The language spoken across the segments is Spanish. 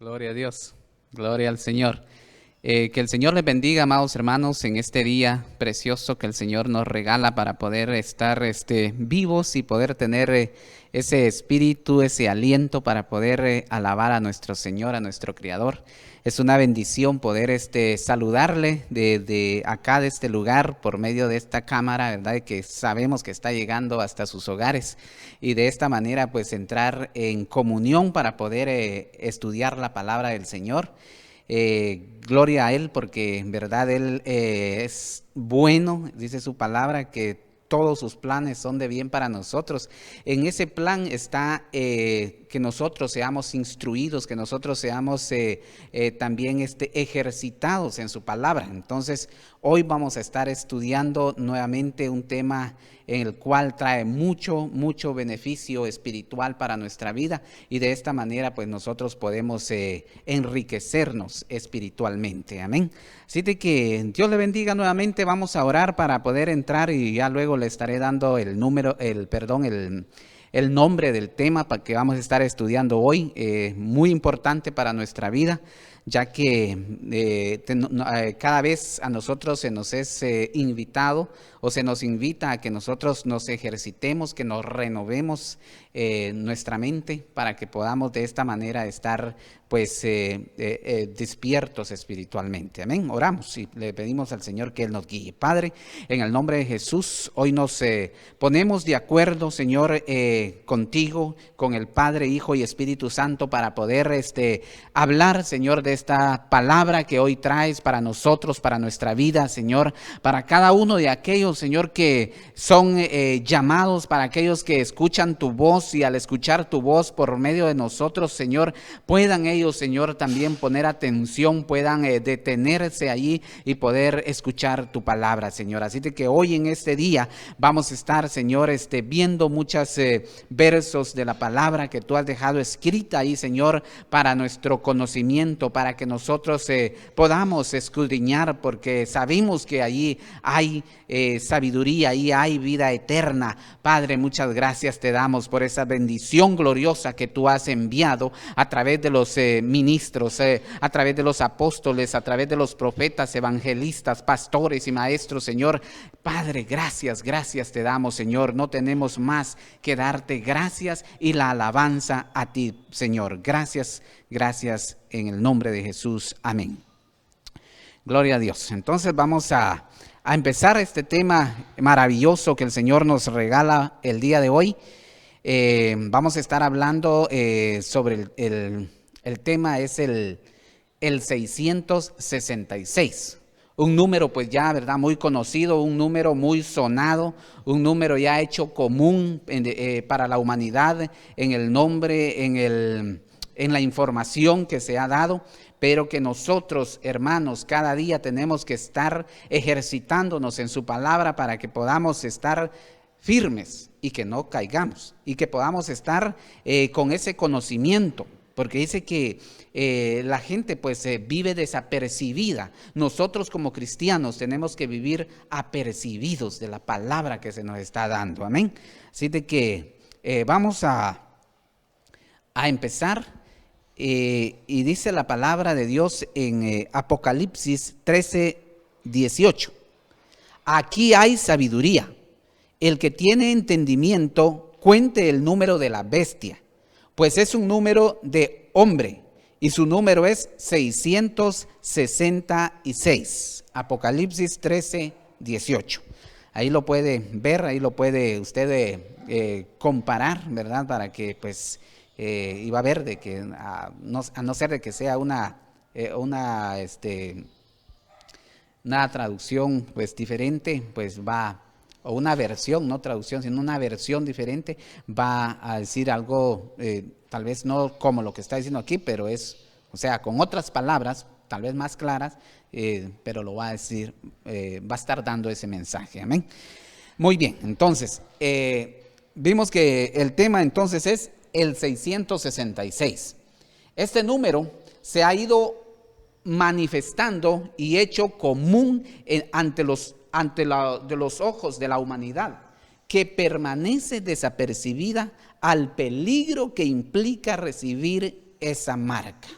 Gloria a Dios, gloria al Señor. Que el Señor les bendiga, amados hermanos, en este día precioso que el Señor nos regala para poder estar vivos y poder tener ese espíritu, ese aliento para poder alabar a nuestro Señor, a nuestro Creador. Es una bendición poder saludarle de acá, de este lugar, por medio de esta cámara, ¿verdad? Que sabemos que está llegando hasta sus hogares y de esta manera pues entrar en comunión para poder estudiar la palabra del Señor. Gloria a Él porque en verdad Él es bueno, dice su palabra que todos sus planes son de bien para nosotros. En ese plan está que nosotros seamos instruidos, que nosotros seamos también ejercitados en su palabra. Entonces, hoy vamos a estar estudiando nuevamente un tema en el cual trae mucho beneficio espiritual para nuestra vida y de esta manera pues nosotros podemos enriquecernos espiritualmente. Amén. Así de que Dios le bendiga nuevamente. Vamos a orar para poder entrar y ya luego le estaré dando el nombre del tema para que vamos a estar estudiando hoy, muy importante para nuestra vida, ya que cada vez a nosotros se nos es invitado o se nos invita a que nosotros nos ejercitemos, que nos renovemos nuestra mente para que podamos de esta manera estar pues despiertos espiritualmente. Amén. Oramos y le pedimos al Señor que Él nos guíe. Padre, en el nombre de Jesús, hoy nos ponemos de acuerdo, Señor, contigo, con el Padre, Hijo y Espíritu Santo para poder hablar, Señor, de esta palabra que hoy traes para nosotros, para nuestra vida, Señor, para cada uno de aquellos, Señor, que son llamados, para aquellos que escuchan tu voz y al escuchar tu voz por medio de nosotros, Señor, puedan ellos, Señor, también poner atención, puedan detenerse allí y poder escuchar tu palabra, Señor. Así de que hoy en este día vamos a estar, Señor, viendo muchos versos de la palabra que tú has dejado escrita ahí, Señor, para nuestro conocimiento, para que nosotros podamos escudriñar, porque sabemos que allí hay sabiduría, ahí hay vida eterna. Padre, muchas gracias te damos por esa bendición gloriosa que tú has enviado a través de los ministros, a través de los apóstoles, a través de los profetas, evangelistas, pastores y maestros, Señor. Padre, gracias te damos, Señor. No tenemos más que darte gracias y la alabanza a ti, Señor. Gracias en el nombre de Jesús. Amén. Gloria a Dios. Entonces vamos a empezar este tema maravilloso que el Señor nos regala el día de hoy. Vamos a estar hablando sobre el tema es el 666. Un número pues ya, ¿verdad? Muy conocido, un número muy sonado, un número ya hecho común para la humanidad en el nombre, en la información que se ha dado, pero que nosotros, hermanos, cada día tenemos que estar ejercitándonos en su palabra para que podamos estar firmes y que no caigamos y que podamos estar con ese conocimiento. Porque dice que la gente pues vive desapercibida. Nosotros como cristianos tenemos que vivir apercibidos de la palabra que se nos está dando. Amén. Así de que vamos a empezar. Y dice la palabra de Dios en Apocalipsis 13:18. Aquí hay sabiduría. El que tiene entendimiento cuente el número de la bestia, pues es un número de hombre y su número es 666. Apocalipsis 13:18. Ahí lo puede ver, ahí lo puede usted comparar, ¿verdad? Para que pues iba a ver de que a no ser de que sea una traducción pues diferente, pues va, o una versión, no traducción, sino una versión diferente, va a decir algo, tal vez no como lo que está diciendo aquí, pero es, o sea, con otras palabras, tal vez más claras, pero lo va a decir, va a estar dando ese mensaje. Amén. Muy bien, entonces, vimos que el tema entonces es el 666. Este número se ha ido manifestando y hecho común ante los ojos de la humanidad, que permanece desapercibida al peligro que implica recibir esa marca.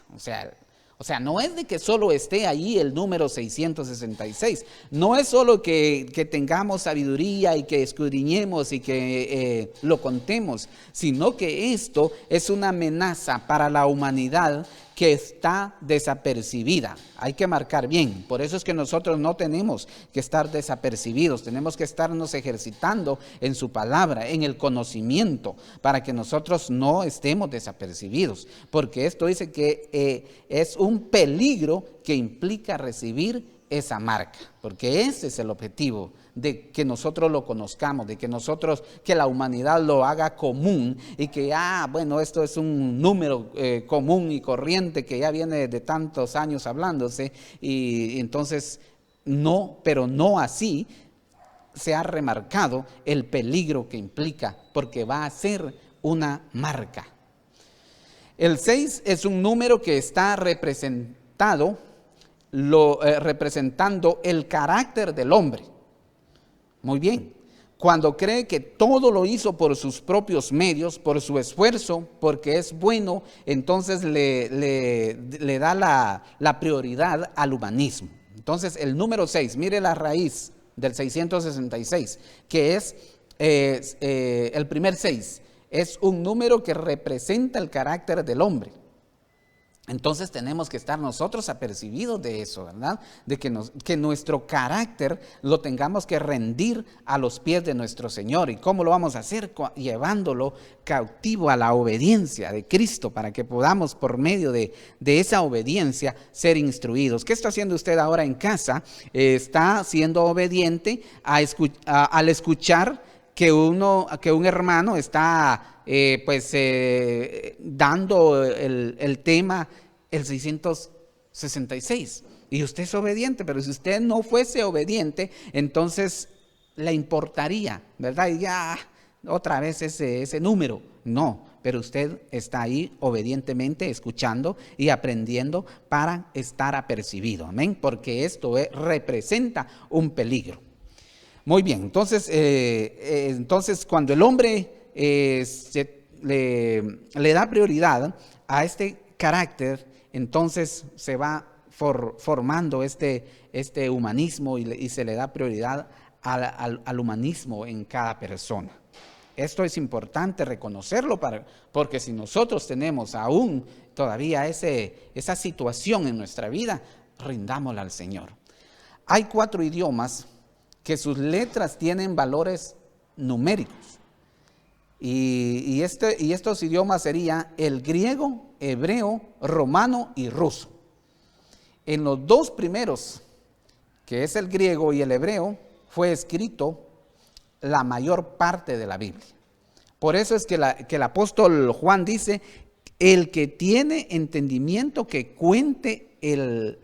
O sea, no es de que solo esté ahí el número 666. No es solo que tengamos sabiduría y que escudriñemos y que lo contemos, sino que esto es una amenaza para la humanidad que está desapercibida. Hay que marcar bien. Por eso es que nosotros no tenemos que estar desapercibidos. Tenemos que estarnos ejercitando en su palabra, en el conocimiento, para que nosotros no estemos desapercibidos. Porque esto dice que es un peligro que implica recibir esa marca, porque ese es el objetivo, de que nosotros lo conozcamos, de que la humanidad lo haga común y que, bueno, esto es un número común y corriente que ya viene de tantos años hablándose, y entonces no, pero no así se ha remarcado el peligro que implica, porque va a ser una marca. El 6 es un número que está representando el carácter del hombre. Muy bien. Cuando cree que todo lo hizo por sus propios medios, por su esfuerzo, porque es bueno, entonces le da la prioridad al humanismo. Entonces el número 6, mire la raíz del 666, que es el primer 6, es un número que representa el carácter del hombre. Entonces tenemos que estar nosotros apercibidos de eso, ¿verdad? De que nuestro carácter lo tengamos que rendir a los pies de nuestro Señor. ¿Y cómo lo vamos a hacer? Llevándolo cautivo a la obediencia de Cristo, para que podamos por medio de esa obediencia ser instruidos. ¿Qué está haciendo usted ahora en casa? Está siendo obediente al escuchar que un hermano está dando el tema, el 666, y usted es obediente. Pero si usted no fuese obediente, entonces le importaría, ¿verdad? Y ya otra vez ese número. No, pero usted está ahí obedientemente escuchando y aprendiendo para estar apercibido, amén, porque esto representa un peligro. Muy bien, entonces cuando el hombre le da prioridad a este carácter, entonces se va formando este humanismo y se le da prioridad al humanismo en cada persona. Esto es importante reconocerlo, porque si nosotros tenemos aún todavía esa situación en nuestra vida, rindámosla al Señor. Hay 4 idiomas que sus letras tienen valores numéricos. Y estos idiomas serían el griego, hebreo, romano y ruso. En los 2 primeros, que es el griego y el hebreo, fue escrito la mayor parte de la Biblia. Por eso es que el apóstol Juan dice: el que tiene entendimiento que cuente el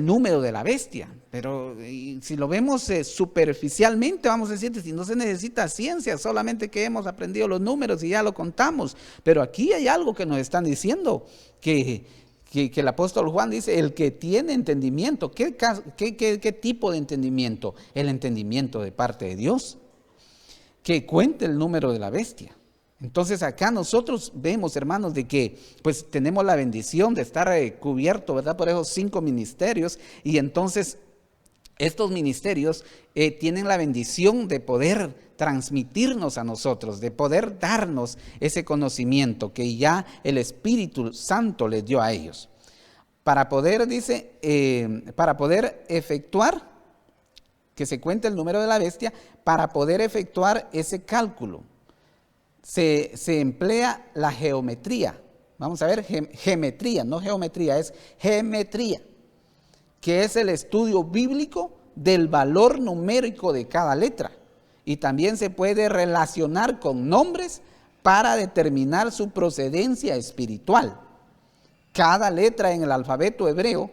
número de la bestia. Pero si lo vemos superficialmente, vamos a decir, si no se necesita ciencia, solamente que hemos aprendido los números y ya lo contamos. Pero aquí hay algo que nos están diciendo, que el apóstol Juan dice: el que tiene entendimiento. ¿Qué tipo de entendimiento? El entendimiento de parte de Dios, que cuente el número de la bestia. Entonces acá nosotros vemos, hermanos, de que pues tenemos la bendición de estar cubierto, ¿verdad?, por esos 5 ministerios, y entonces estos ministerios tienen la bendición de poder transmitirnos a nosotros, de poder darnos ese conocimiento que ya el Espíritu Santo les dio a ellos. Para poder, para poder efectuar, que se cuente el número de la bestia, para poder efectuar ese cálculo, se emplea la geometría. Vamos a ver, geometría, no geometría, es geometría, que es el estudio bíblico del valor numérico de cada letra. Y también se puede relacionar con nombres para determinar su procedencia espiritual. Cada letra en el alfabeto hebreo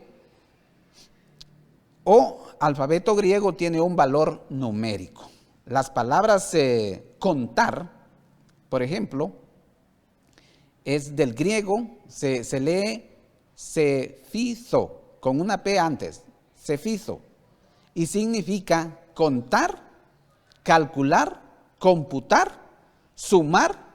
o alfabeto griego tiene un valor numérico. Las palabras contar, por ejemplo, es del griego, se lee sefizo, con una P antes, sefizo, y significa contar, calcular, computar, sumar,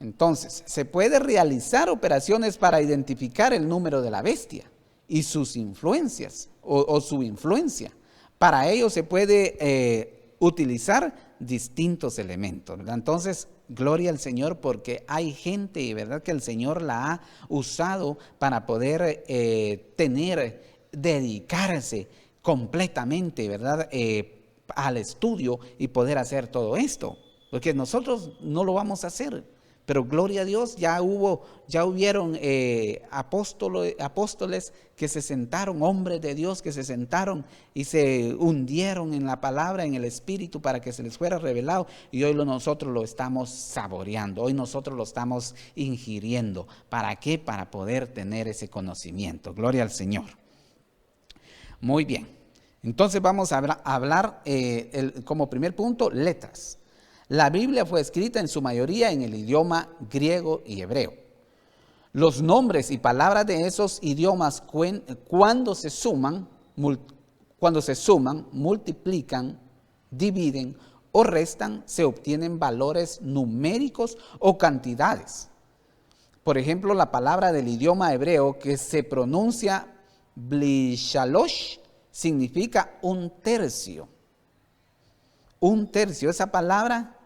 Entonces, se puede realizar operaciones para identificar el número de la bestia y sus influencias o su influencia. Para ello se puede utilizar distintos elementos, ¿verdad? Entonces, gloria al Señor, porque hay gente, ¿verdad?, que el Señor la ha usado para poder dedicarse completamente, ¿verdad?, al estudio y poder hacer todo esto, porque nosotros no lo vamos a hacer. Pero gloria a Dios, ya hubieron apóstoles que se sentaron, hombres de Dios que se sentaron y se hundieron en la palabra, en el Espíritu, para que se les fuera revelado. Y hoy nosotros lo estamos saboreando, hoy nosotros lo estamos ingiriendo. ¿Para qué? Para poder tener ese conocimiento. Gloria al Señor. Muy bien. Entonces vamos a hablar como primer punto, letras. La Biblia fue escrita en su mayoría en el idioma griego y hebreo. Los nombres y palabras de esos idiomas cuando se suman, multiplican, dividen o restan, se obtienen valores numéricos o cantidades. Por ejemplo, la palabra del idioma hebreo que se pronuncia blishalosh significa un tercio. Un tercio, esa palabra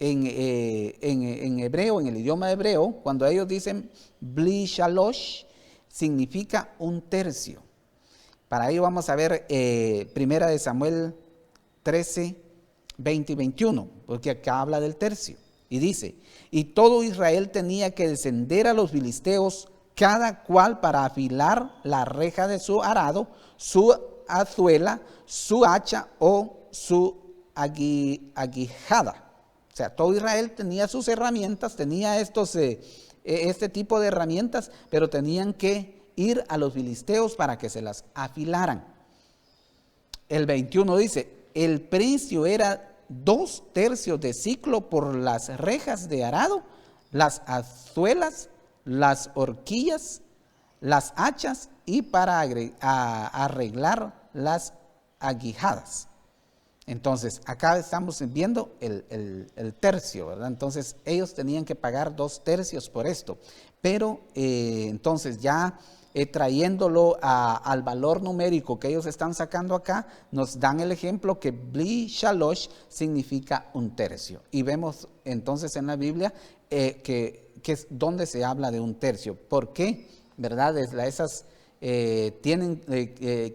en hebreo, en el idioma hebreo, cuando ellos dicen bli shalosh, significa un tercio. Para ello vamos a ver Primera de Samuel 13, 20 y 21, porque acá habla del tercio. Y dice, y todo Israel tenía que descender a los filisteos, cada cual para afilar la reja de su arado, su azuela, su hacha o su aguijada. O sea, todo Israel tenía sus herramientas, tenía este tipo de herramientas, pero tenían que ir a los filisteos para que se las afilaran. El 21 dice, el precio era 2 tercios de siclo por las rejas de arado, las azuelas, las horquillas, las hachas y para arreglar las aguijadas. Entonces, acá estamos viendo el tercio, ¿verdad? Entonces, ellos tenían que pagar 2 tercios por esto. Pero, entonces, ya trayéndolo al valor numérico que ellos están sacando acá, nos dan el ejemplo que bli shalosh significa un tercio. Y vemos entonces en la Biblia que es donde se habla de un tercio. ¿Por qué? ¿Verdad?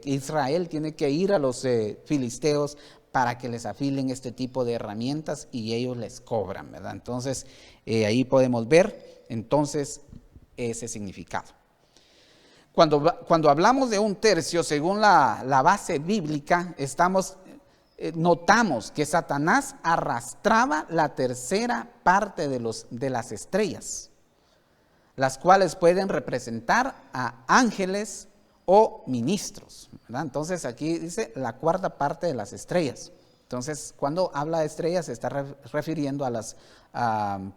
Israel tiene que ir a los filisteos para que les afilen este tipo de herramientas y ellos les cobran, ¿verdad? Entonces, ahí podemos ver entonces ese significado. Cuando hablamos de un tercio, según la base bíblica, notamos que Satanás arrastraba la tercera parte de las estrellas, las cuales pueden representar a ángeles o ministros, ¿verdad? Entonces aquí dice la cuarta parte de las estrellas. Entonces, cuando habla de estrellas se está refiriendo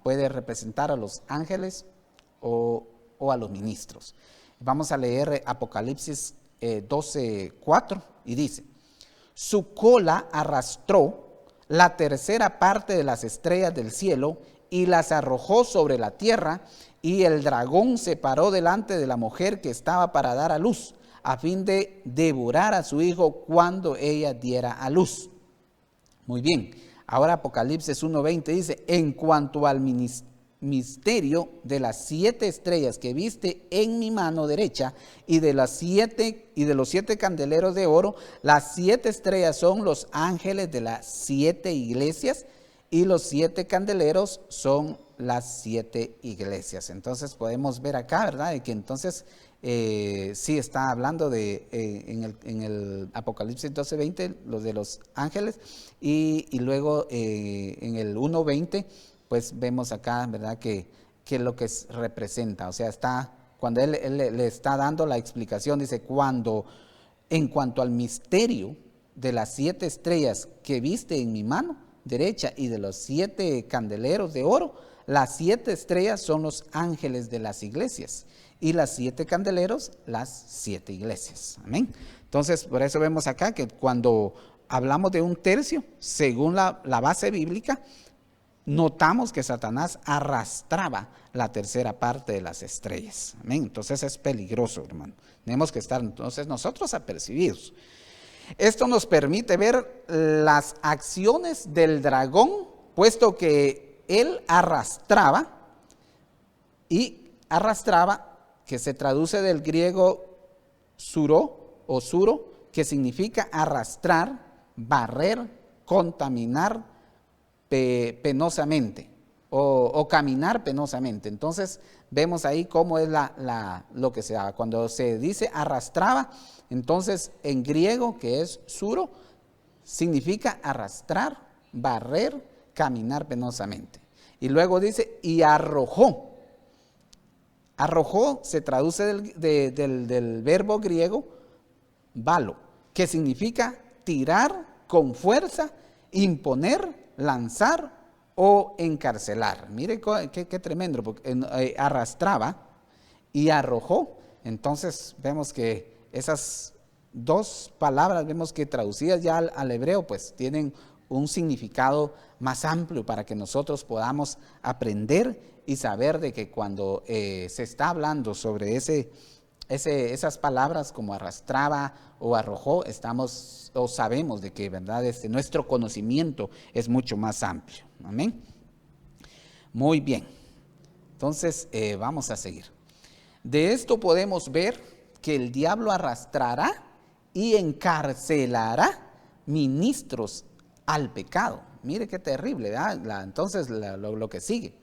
puede representar a los ángeles o a los ministros. Vamos a leer Apocalipsis 12:4 y dice, su cola arrastró la tercera parte de las estrellas del cielo y las arrojó sobre la tierra, y el dragón se paró delante de la mujer que estaba para dar a luz, a fin de devorar a su hijo cuando ella diera a luz. Muy bien, ahora Apocalipsis 1:20 dice, en cuanto al misterio de las 7 estrellas que viste en mi mano derecha y de los 7 candeleros de oro, las 7 estrellas son los ángeles de las 7 iglesias y los 7 candeleros son las 7 iglesias. Entonces podemos ver acá, ¿verdad?, de que entonces sí está hablando en el Apocalipsis 12:20 los de los ángeles y luego en el 1:20 pues vemos acá, ¿verdad?, que lo que representa, o sea, cuando él le está dando la explicación, dice, en cuanto al misterio de las 7 estrellas que viste en mi mano derecha y de los 7 candeleros de oro, las 7 estrellas son los ángeles de las iglesias y las 7 candeleros las 7 iglesias. Amén. Entonces, por eso vemos acá que cuando hablamos de un tercio, según la base bíblica, notamos que Satanás arrastraba la tercera parte de las estrellas. Amén. Entonces es peligroso, hermano. Tenemos que estar entonces nosotros apercibidos. Esto nos permite ver las acciones del dragón, puesto que él arrastraba, que se traduce del griego suro o suro, que significa arrastrar, barrer, contaminar penosamente o caminar penosamente. Entonces vemos ahí cómo es lo que se da. Cuando se dice arrastraba, entonces en griego, que es suro, significa arrastrar, barrer, caminar penosamente. Y luego dice, y arrojó. Arrojó se traduce del verbo griego balo, que significa tirar con fuerza, imponer, lanzar o encarcelar. Mire qué tremendo, porque arrastraba y arrojó. Entonces vemos que esas dos palabras, vemos que traducidas ya al hebreo, pues tienen un significado más amplio para que nosotros podamos aprender y saber de que cuando se está hablando sobre esas palabras como arrastraba o arrojó, sabemos de que, ¿verdad?, nuestro conocimiento es mucho más amplio. Amén. Muy bien. Entonces, vamos a seguir. De esto podemos ver que el diablo arrastrará y encarcelará ministros al pecado. Mire qué terrible, ¿verdad? Entonces, lo que sigue.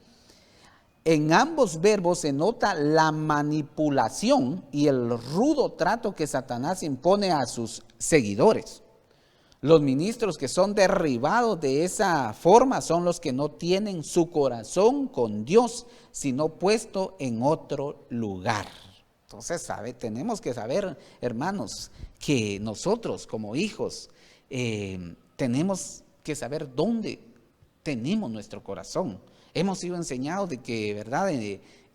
En ambos verbos se nota la manipulación y el rudo trato que Satanás impone a sus seguidores. Los ministros que son derribados de esa forma son los que no tienen su corazón con Dios, sino puesto en otro lugar. Entonces, tenemos que saber, hermanos, que nosotros como hijos tenemos que saber dónde tenemos nuestro corazón. Hemos sido enseñados de que, ¿verdad?,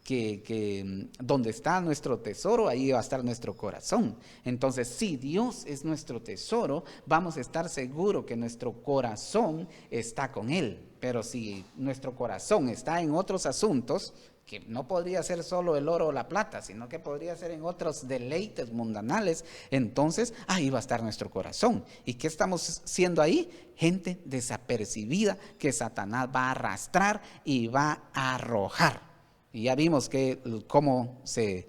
que donde está nuestro tesoro, ahí va a estar nuestro corazón. Entonces, si Dios es nuestro tesoro, vamos a estar seguros que nuestro corazón está con Él. Pero si nuestro corazón está en otros asuntos, que no podría ser solo el oro o la plata, sino que podría ser en otros deleites mundanales, entonces ahí va a estar nuestro corazón. ¿Y qué estamos siendo ahí? Gente desapercibida que Satanás va a arrastrar y va a arrojar. Y ya vimos cómo se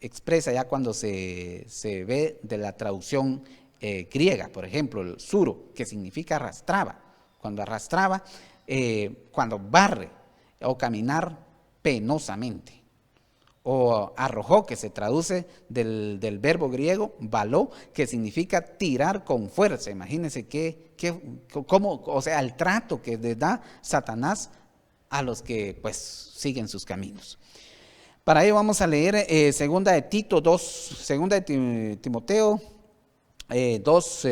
expresa ya cuando se ve de la traducción griega. Por ejemplo, el suro, que significa arrastraba. Cuando arrastraba, cuando barre o caminar penosamente. O arrojó, que se traduce del verbo griego baló, que significa tirar con fuerza. Imagínense cómo, o sea, el trato que le da Satanás a los que pues siguen sus caminos. Para ello vamos a leer segunda de Timoteo 2,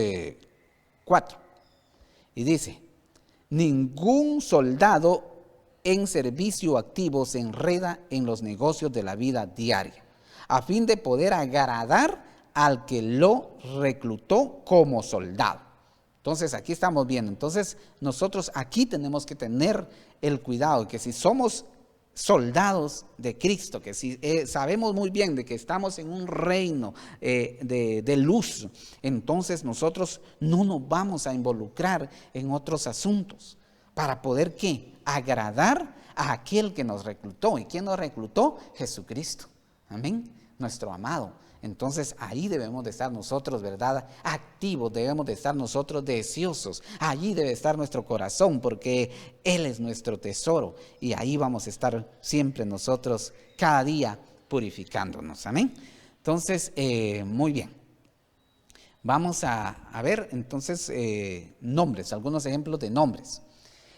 4. Y dice: ningún soldado en servicio activo se enreda en los negocios de la vida diaria, a fin de poder agradar al que lo reclutó como soldado. Entonces aquí estamos viendo, entonces nosotros aquí tenemos que tener el cuidado que si somos soldados de Cristo, que si sabemos muy bien de que estamos en un reino de luz, entonces nosotros no nos vamos a involucrar en otros asuntos para poder ¿qué? Agradar a aquel que nos reclutó. ¿Y quién nos reclutó? Jesucristo. Amén. Nuestro amado. Entonces ahí debemos de estar nosotros, ¿verdad?, activos, debemos de estar nosotros deseosos. Allí debe estar nuestro corazón, porque Él es nuestro tesoro. Y ahí vamos a estar siempre nosotros, cada día purificándonos. Amén. Entonces, muy bien. Vamos a ver entonces nombres, algunos ejemplos de nombres.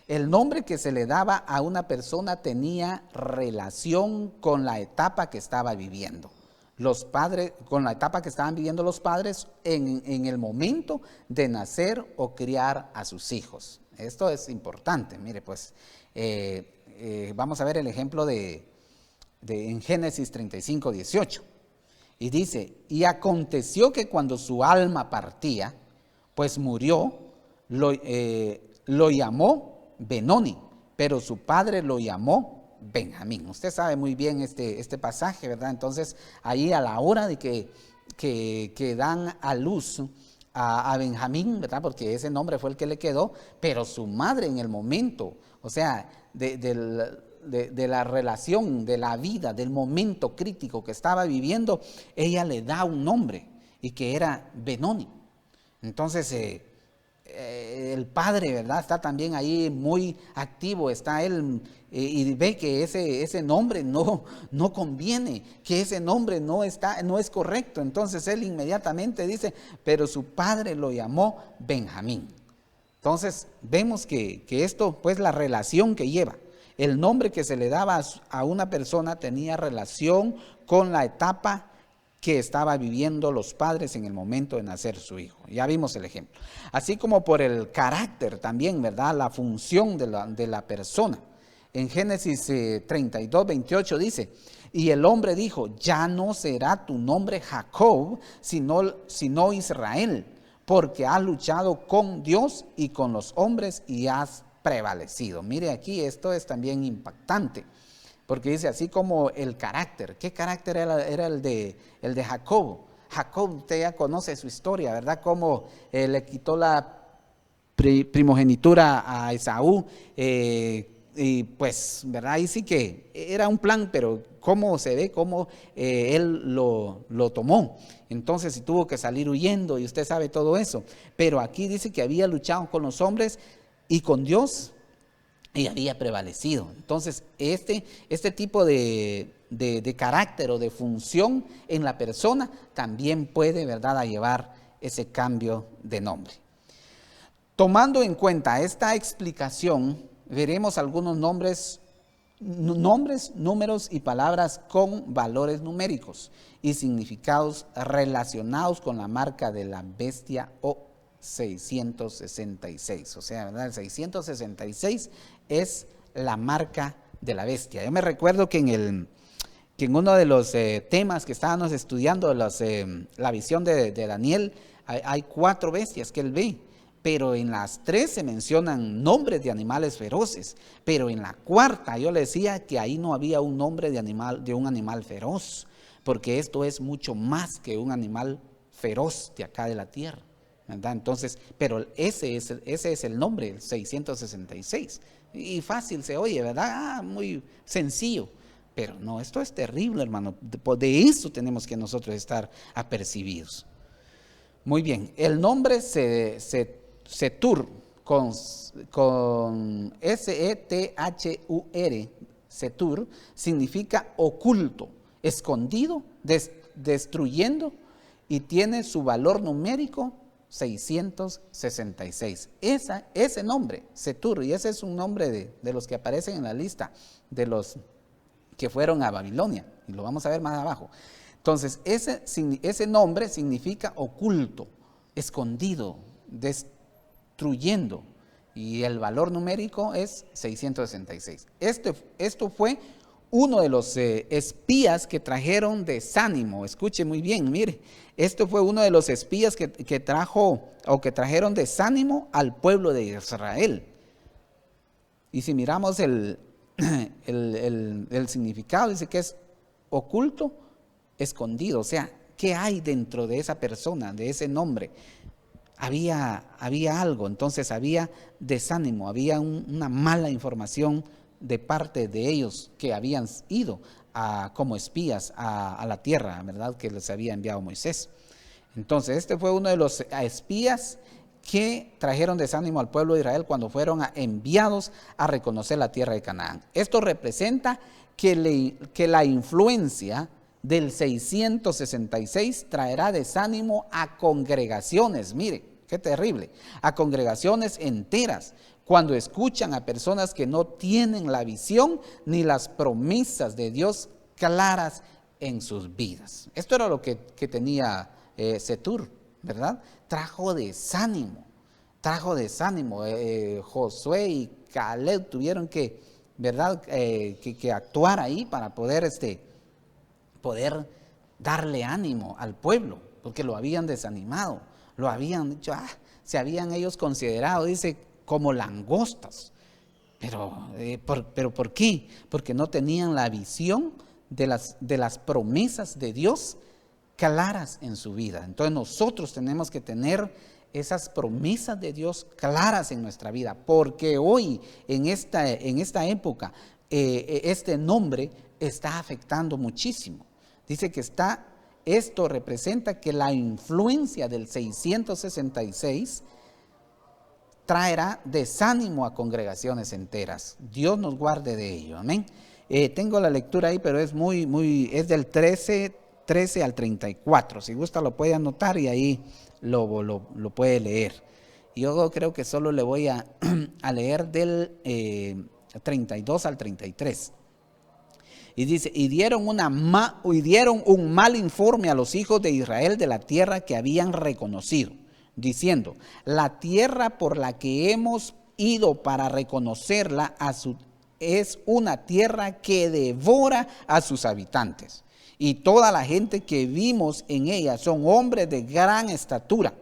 El nombre que se le daba a una persona tenía relación con la etapa que estaba viviendo. Los padres, con la etapa que estaban viviendo los padres en el momento de nacer o criar a sus hijos. Esto es importante. Mire, pues, vamos a ver el ejemplo en Génesis 35, 18. Y dice: y aconteció que cuando su alma partía, pues murió, lo llamó Benoni, pero su padre lo llamó Benjamín. Usted sabe muy bien este pasaje, ¿verdad? Entonces, ahí a la hora de que dan a luz a Benjamín, ¿verdad? Porque ese nombre fue el que le quedó, pero su madre en el momento, o sea, de la relación, de la vida, del momento crítico que estaba viviendo, ella le da un nombre, y que era Benoni. Entonces, el padre, ¿verdad? Está también ahí muy activo, está él, y ve que ese nombre no conviene, que ese nombre no es correcto. Entonces él inmediatamente dice, pero su padre lo llamó Benjamín. Entonces vemos que esto, pues la relación que lleva, el nombre que se le daba a una persona tenía relación con la etapa que estaba viviendo los padres en el momento de nacer su hijo. Ya vimos el ejemplo. Así como por el carácter también, ¿verdad? La función de la persona. En Génesis 32, 28 dice, y el hombre dijo, ya no será tu nombre Jacob, sino Israel, porque has luchado con Dios y con los hombres y has prevalecido. Mire aquí, esto es también impactante. Porque dice, así como el carácter. ¿Qué carácter era el de Jacob? Jacob, usted ya conoce su historia, ¿verdad? Cómo le quitó la primogenitura a Esaú. Y pues, ¿verdad? Ahí sí que era un plan, pero cómo se ve, cómo él lo tomó. Entonces, si tuvo que salir huyendo, y usted sabe todo eso. Pero aquí dice que había luchado con los hombres y con Dios, y había prevalecido. Entonces, este tipo de carácter o de función en la persona también puede, ¿verdad?, llevar ese cambio de nombre. Tomando en cuenta esta explicación, veremos algunos nombres, números y palabras con valores numéricos y significados relacionados con la marca de la bestia o 666, o sea, ¿verdad? El 666 es la marca de la bestia. Yo me recuerdo que en uno de los temas que estábamos estudiando, la visión de Daniel, hay 4 bestias que él ve, pero en las 3 se mencionan nombres de animales feroces, pero en la 4 yo le decía que ahí no había un nombre de un animal feroz, porque esto es mucho más que un animal feroz de acá de la tierra, ¿verdad? Entonces, pero ese es el nombre, el 666, y fácil se oye, ¿verdad? Muy sencillo, pero no, esto es terrible, hermano. De eso tenemos que nosotros estar apercibidos. Muy bien, el nombre Setur, con S-E-T-H-U-R, Setur, significa oculto, escondido, destruyendo, y tiene su valor numérico 666. Ese nombre, Setur, y ese es un nombre de los que aparecen en la lista de los que fueron a Babilonia, y lo vamos a ver más abajo. Entonces, ese nombre significa oculto, escondido, destruyendo, y el valor numérico es 666. Esto fue uno de los espías que trajeron desánimo. Escuche muy bien, mire, esto fue uno de los espías que trajeron desánimo al pueblo de Israel. Y si miramos el significado, dice que es oculto, escondido. O sea, ¿qué hay dentro de esa persona, de ese nombre? Había algo, entonces había desánimo, había una mala información de parte de ellos que habían ido como espías a la tierra, ¿verdad?, que les había enviado Moisés. Entonces, este fue uno de los espías que trajeron desánimo al pueblo de Israel cuando fueron enviados a reconocer la tierra de Canaán. Esto representa que la influencia del 666 traerá desánimo a congregaciones. Mire, qué terrible, a congregaciones enteras, cuando escuchan a personas que no tienen la visión ni las promesas de Dios claras en sus vidas. Esto era lo que tenía Setur, ¿verdad? Trajo desánimo. Josué y Caleb tuvieron que, ¿verdad?, que actuar ahí para poder darle ánimo al pueblo, porque lo habían desanimado, lo habían dicho, se habían ellos considerado, dice, como langostas. Pero ¿por qué? Porque no tenían la visión de las promesas de Dios claras en su vida. Entonces nosotros tenemos que tener esas promesas de Dios claras en nuestra vida, porque hoy, en esta época, este nombre está afectando muchísimo. Dice que esto representa que la influencia del 666 traerá desánimo a congregaciones enteras. Dios nos guarde de ello, amén. Tengo la lectura ahí, pero es es del 13 al 34. Si gusta lo puede anotar y ahí lo puede leer. Yo creo que solo le voy a leer del 32 al 33. Y dice, y dieron un mal informe a los hijos de Israel de la tierra que habían reconocido, diciendo, la tierra por la que hemos ido para reconocerla es una tierra que devora a sus habitantes. Y toda la gente que vimos en ella son hombres de gran estatura.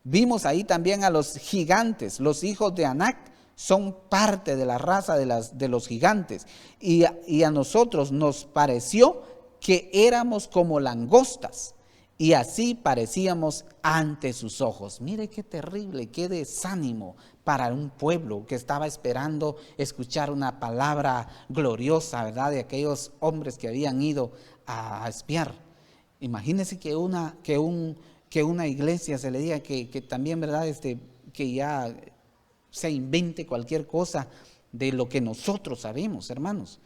Vimos ahí también a los gigantes, los hijos de Anac son parte de la raza de los gigantes. Y a nosotros nos pareció que éramos como langostas. Y así parecíamos ante sus ojos. Mire qué terrible, qué desánimo para un pueblo que estaba esperando escuchar una palabra gloriosa, ¿verdad? De aquellos hombres que habían ido a espiar. Imagínense que una iglesia se le diga que también, ¿verdad? Que ya se invente cualquier cosa de lo que nosotros sabemos, hermanos.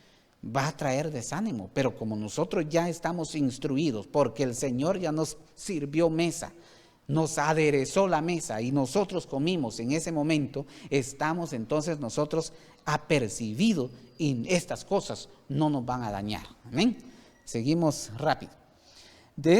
Va a traer desánimo, pero como nosotros ya estamos instruidos, porque el Señor ya nos sirvió mesa, nos aderezó la mesa y nosotros comimos en ese momento, estamos entonces nosotros apercibidos y estas cosas no nos van a dañar. Amén. Seguimos rápido. De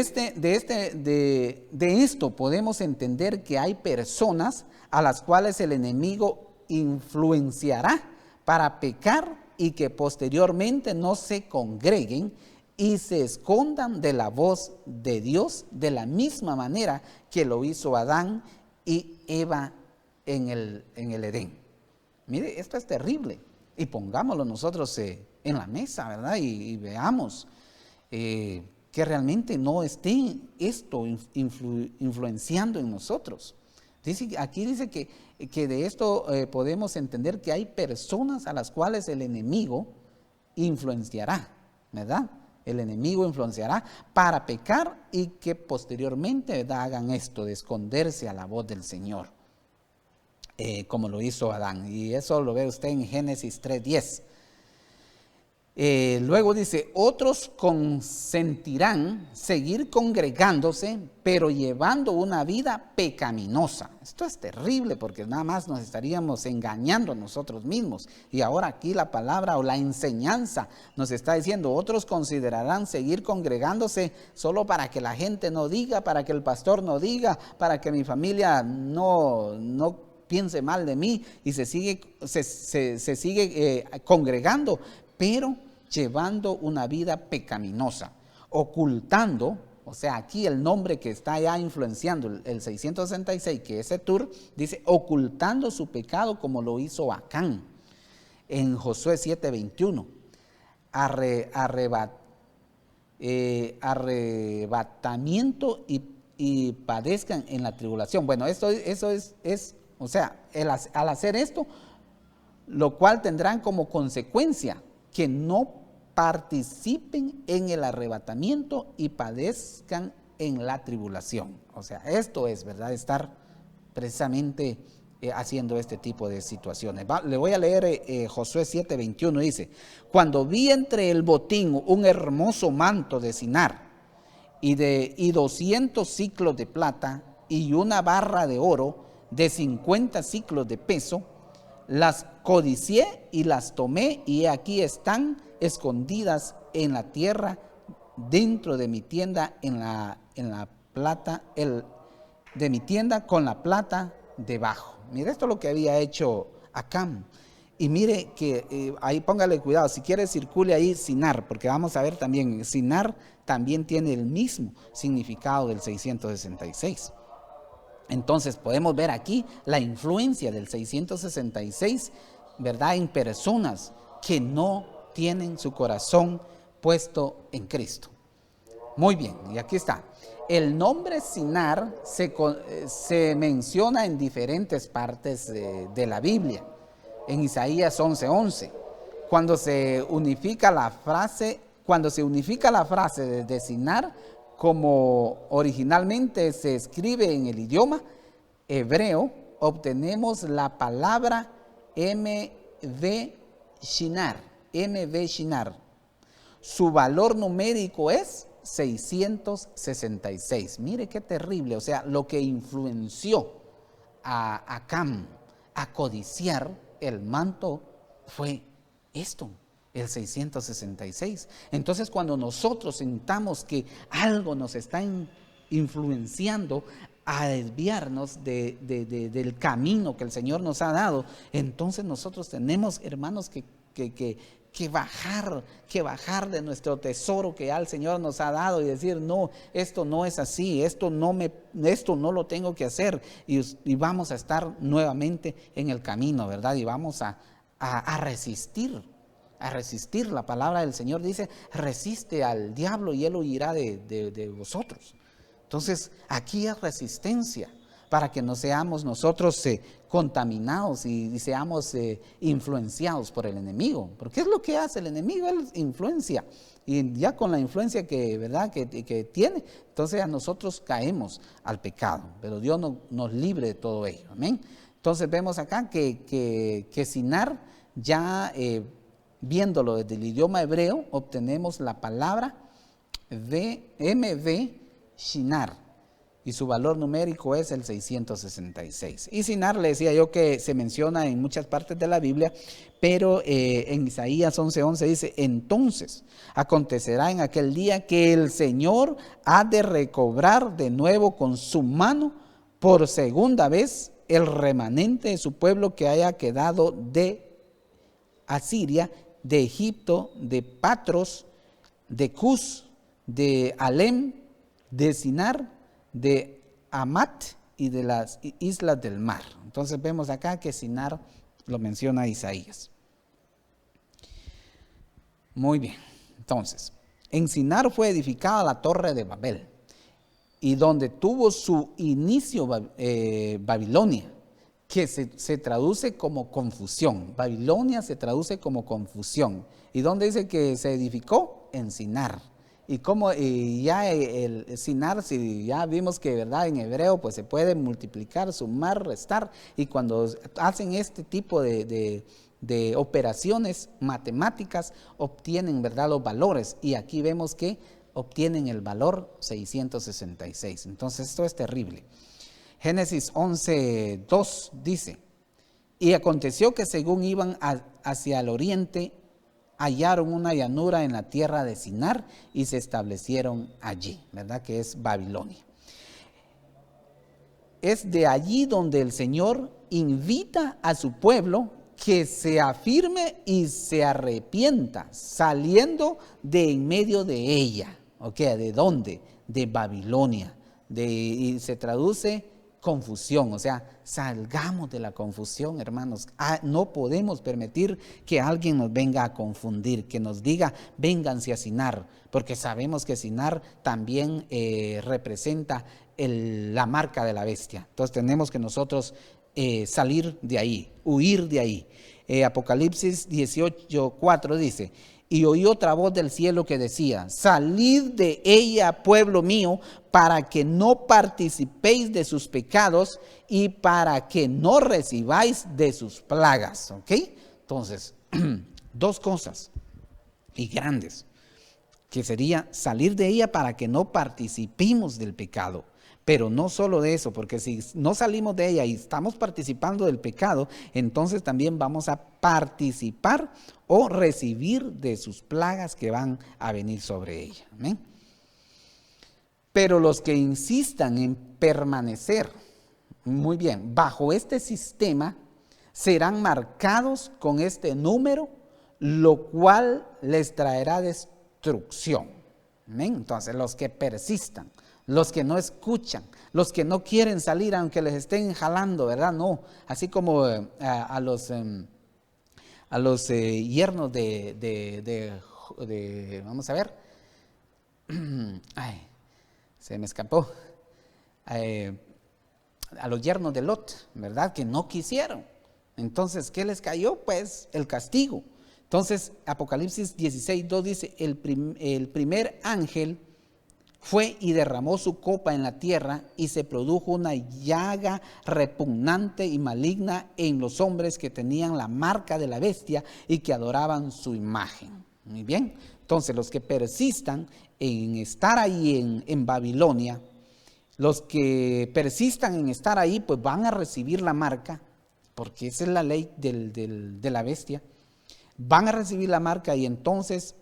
esto podemos entender que hay personas a las cuales el enemigo influenciará para pecar y que posteriormente no se congreguen y se escondan de la voz de Dios de la misma manera que lo hizo Adán y Eva en el Edén. Mire, esto es terrible y pongámoslo nosotros en la mesa, ¿verdad? Y veamos que realmente no esté esto influenciando en nosotros. Aquí dice que de esto podemos entender que hay personas a las cuales el enemigo influenciará, ¿verdad? El enemigo influenciará para pecar y que posteriormente, ¿verdad?, hagan esto de esconderse a la voz del Señor, como lo hizo Adán. Y eso lo ve usted en Génesis 3:10. Luego dice, otros consentirán seguir congregándose, pero llevando una vida pecaminosa. Esto es terrible porque nada más nos estaríamos engañando a nosotros mismos. Y ahora aquí la palabra o la enseñanza nos está diciendo, otros considerarán seguir congregándose solo para que la gente no diga, para que el pastor no diga, para que mi familia no piense mal de mí y se sigue congregando, pero llevando una vida pecaminosa, ocultando, o sea, aquí el nombre que está ya influenciando el 666, que es Setur, dice, ocultando su pecado como lo hizo Acán, en Josué 7:21, arrebatamiento y padezcan en la tribulación. Bueno, eso es o sea, al hacer esto, lo cual tendrán como consecuencia que no participen en el arrebatamiento y padezcan en la tribulación. O sea, esto es, ¿verdad?, estar precisamente haciendo este tipo de situaciones. Le voy a leer Josué 7:21, dice, cuando vi entre el botín un hermoso manto de cinar y 200 siclos de plata y una barra de oro de 50 siclos de peso, las codicié y las tomé, y aquí están escondidas en la tierra dentro de mi tienda en la plata, de mi tienda con la plata debajo. Mire, esto es lo que había hecho Acán. Y mire que ahí póngale cuidado, si quiere circule ahí Sinar, porque vamos a ver también, Sinar también tiene el mismo significado del 666. Entonces podemos ver aquí la influencia del 666 ¿verdad?, en personas que no tienen su corazón puesto en Cristo. Muy bien, y aquí está. El nombre Sinar se menciona en diferentes partes de la Biblia. En Isaías 11:11, cuando se unifica la frase de Sinar, como originalmente se escribe en el idioma hebreo, obtenemos la palabra MV Shinar. Su valor numérico es 666. Mire qué terrible, o sea, lo que influenció a Acán a codiciar el manto fue esto, el 666. Entonces, cuando nosotros sintamos que algo nos está influenciando a desviarnos del camino que el Señor nos ha dado, entonces nosotros tenemos, hermanos, que bajar de nuestro tesoro que ya el Señor nos ha dado y decir, no, esto no es así, esto no lo tengo que hacer, y vamos a estar nuevamente en el camino, ¿verdad? Y vamos a resistir. La palabra del Señor dice, resiste al diablo y él huirá de vosotros. Entonces, aquí es resistencia para que no seamos nosotros contaminados y seamos influenciados por el enemigo. Porque ¿qué es lo que hace el enemigo? Él influencia. Y ya con la influencia que tiene, entonces a nosotros caemos al pecado. Pero Dios nos libre de todo ello. Amén. Entonces vemos acá que Sinar, ya viéndolo desde el idioma hebreo, obtenemos la palabra MV Shinar, y su valor numérico es el 666. Y Sinar, le decía yo, que se menciona en muchas partes de la Biblia, pero en Isaías 11:11 dice, entonces acontecerá en aquel día que el Señor ha de recobrar de nuevo con su mano por segunda vez el remanente de su pueblo que haya quedado de Asiria, de Egipto, de Patros, de Cus, de Alem, de Sinar, de Amat y de las islas del mar. Entonces vemos acá que Sinar lo menciona Isaías. Muy bien, entonces, en Sinar fue edificada la torre de Babel, y donde tuvo su inicio Babilonia, que se traduce como confusión. Babilonia se traduce como confusión. ¿Y dónde dice que se edificó? En Sinar. Y ya el Sinar, si ya vimos que, ¿verdad?, en hebreo pues se puede multiplicar, sumar, restar, y cuando hacen este tipo de operaciones matemáticas obtienen, ¿verdad?, los valores, y aquí vemos que obtienen el valor 666. Entonces esto es terrible. Génesis 11:2 dice, y aconteció que según iban hacia el oriente, hallaron una llanura en la tierra de Sinar y se establecieron allí, ¿verdad?, que es Babilonia. Es de allí donde el Señor invita a su pueblo que se afirme y se arrepienta, saliendo de en medio de ella. ¿Ok? ¿De dónde? De Babilonia. Y se traduce confusión, o sea, salgamos de la confusión, hermanos. No podemos permitir que alguien nos venga a confundir, que nos diga, vénganse a Sinar, porque sabemos que Sinar también representa la marca de la bestia. Entonces tenemos que nosotros salir de ahí, huir de ahí. Apocalipsis 18:4 dice, y oí otra voz del cielo que decía, salid de ella, pueblo mío, para que no participéis de sus pecados y para que no recibáis de sus plagas. ¿Ok? Entonces, dos cosas y grandes, que sería salir de ella para que no participemos del pecado. Pero no solo de eso, porque si no salimos de ella y estamos participando del pecado, entonces también vamos a participar o recibir de sus plagas que van a venir sobre ella. ¿Amén? Pero los que insistan en permanecer, muy bien, bajo este sistema, serán marcados con este número, lo cual les traerá destrucción. ¿Amén? Entonces, los que persistan, los que no escuchan, los que no quieren salir aunque les estén jalando, ¿verdad? No, así como a yernos vamos a ver, ay, se me escapó, a los yernos de Lot, ¿verdad? Que no quisieron. Entonces, ¿qué les cayó? Pues el castigo. Entonces, Apocalipsis 16:2 dice, el primer ángel fue y derramó su copa en la tierra y se produjo una llaga repugnante y maligna en los hombres que tenían la marca de la bestia y que adoraban su imagen. Muy bien, entonces los que persistan en estar ahí en Babilonia, los que persistan en estar ahí, pues van a recibir la marca, porque esa es la ley de la bestia. Van a recibir la marca y entonces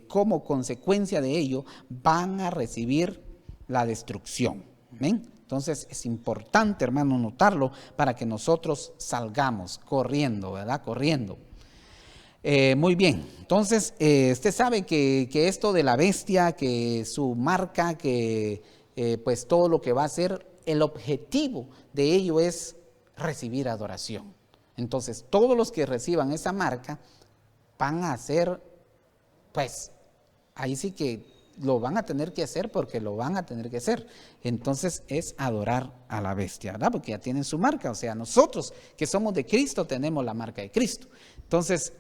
como consecuencia de ello van a recibir la destrucción. ¿Ven? Entonces es importante, hermano, notarlo para que nosotros salgamos corriendo, ¿verdad? Corriendo. Muy bien, entonces usted sabe que esto de la bestia, que su marca, que pues todo lo que va a hacer, el objetivo de ello es recibir adoración. Entonces todos los que reciban esa marca van a hacer, pues, ahí sí que lo van a tener que hacer porque lo van a tener que hacer. Entonces es adorar a la bestia, ¿verdad? Porque ya tienen su marca, o sea, nosotros que somos de Cristo tenemos la marca de Cristo. Entonces,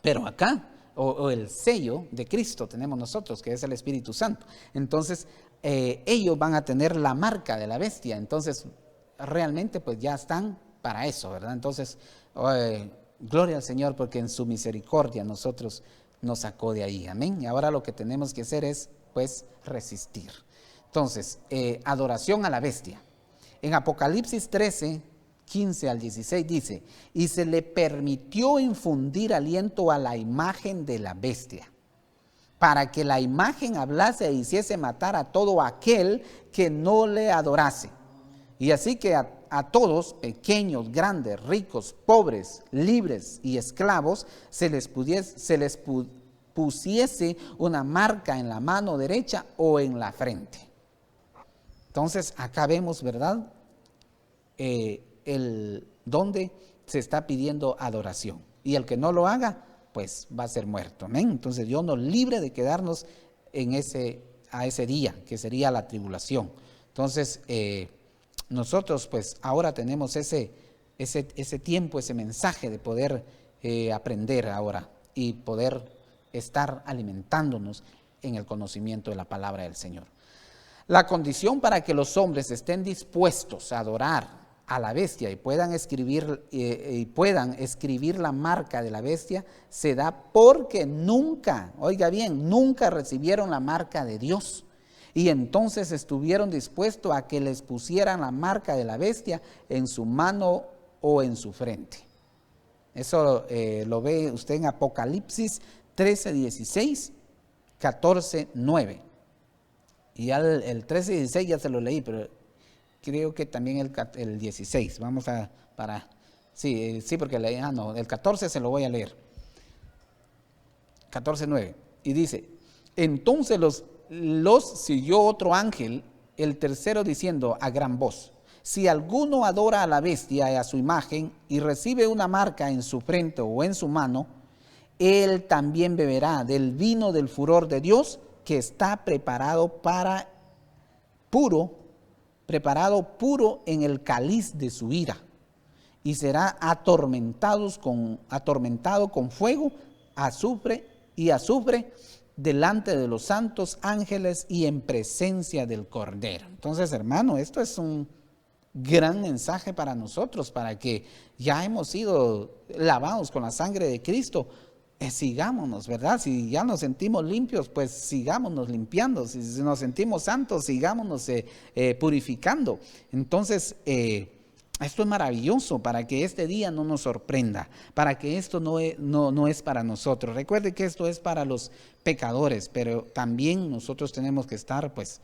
pero acá, o el sello de Cristo tenemos nosotros, que es el Espíritu Santo. Entonces, ellos van a tener la marca de la bestia. Entonces, realmente, pues ya están para eso, ¿verdad? Entonces, gloria al Señor porque en su misericordia nosotros nos sacó de ahí, amén. Y ahora lo que tenemos que hacer es pues resistir. Entonces, adoración a la bestia. En Apocalipsis 13, 15 al 16 dice, y se le permitió infundir aliento a la imagen de la bestia, para que la imagen hablase e hiciese matar a todo aquel que no le adorase. Y así que a todos, pequeños, grandes, ricos, pobres, libres y esclavos, se les pusiese una marca en la mano derecha o en la frente. Entonces, acá vemos, ¿verdad? Donde se está pidiendo adoración. Y el que no lo haga, pues va a ser muerto. ¿Amén? Entonces, Dios nos libre de quedarnos a ese día, que sería la tribulación. Entonces, nosotros pues ahora tenemos ese tiempo, ese mensaje de poder aprender ahora y poder estar alimentándonos en el conocimiento de la palabra del Señor. La condición para que los hombres estén dispuestos a adorar a la bestia y puedan escribir la marca de la bestia se da porque nunca, oiga bien, nunca recibieron la marca de Dios. Y entonces estuvieron dispuestos a que les pusieran la marca de la bestia en su mano o en su frente. Eso lo ve usted en Apocalipsis 13, 16, 14, 9. Y ya el 13 y 16 ya se lo leí, pero creo que también el 16. Vamos a, sí, porque el 14 se lo voy a leer. 14, 9. Y dice, entonces los siguió otro ángel, el tercero, diciendo a gran voz, si alguno adora a la bestia y a su imagen y recibe una marca en su frente o en su mano, él también beberá del vino del furor de Dios que está preparado puro en el cáliz de su ira, y será atormentado con fuego, azufre delante de los santos ángeles y en presencia del Cordero. Entonces, hermano, esto es un gran mensaje para nosotros, para que ya hemos sido lavados con la sangre de Cristo, sigámonos, ¿verdad? Si ya nos sentimos limpios, pues sigámonos limpiando. Si nos sentimos santos, sigámonos purificando. Entonces, esto es maravilloso para que este día no nos sorprenda, para que esto no es para nosotros. Recuerde que esto es para los pecadores, pero también nosotros tenemos que estar, pues,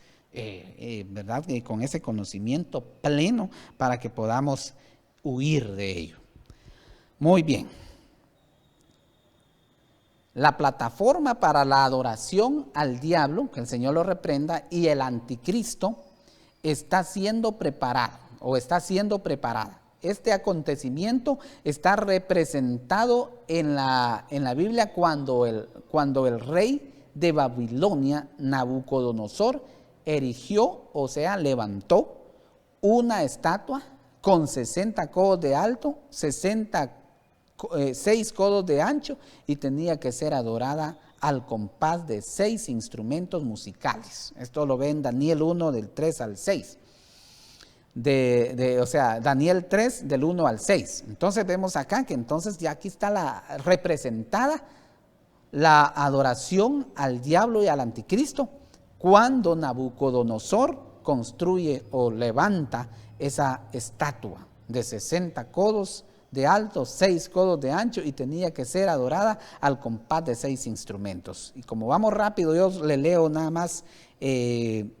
¿verdad? Con ese conocimiento pleno para que podamos huir de ello. Muy bien. La plataforma para la adoración al diablo, que el Señor lo reprenda, y el anticristo está siendo preparada. este acontecimiento está representado en la Biblia cuando el rey de Babilonia, Nabucodonosor, erigió, o sea, levantó una estatua con 60 codos de alto, 6 codos de ancho, y tenía que ser adorada al compás de 6 instrumentos musicales. Esto lo ve en Daniel 1 del 3 al 6. O sea, Daniel 3 del 1 al 6. Entonces vemos acá que entonces ya aquí está representada la adoración al diablo y al anticristo cuando Nabucodonosor construye o levanta esa estatua de 60 codos de alto, 6 codos de ancho, y tenía que ser adorada al compás de 6 instrumentos. Y como vamos rápido, yo le leo nada más el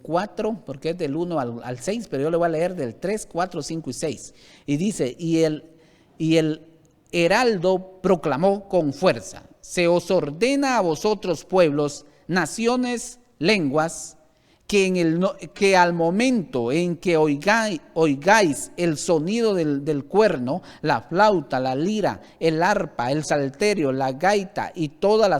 4, porque es del 1 al 6, pero yo le voy a leer del 3, 4, 5 y 6. Y dice, y el heraldo proclamó con fuerza: se os ordena a vosotros pueblos, naciones, lenguas, que al momento en que oigáis el sonido del cuerno, la flauta, la lira, el arpa, el salterio, la gaita y toda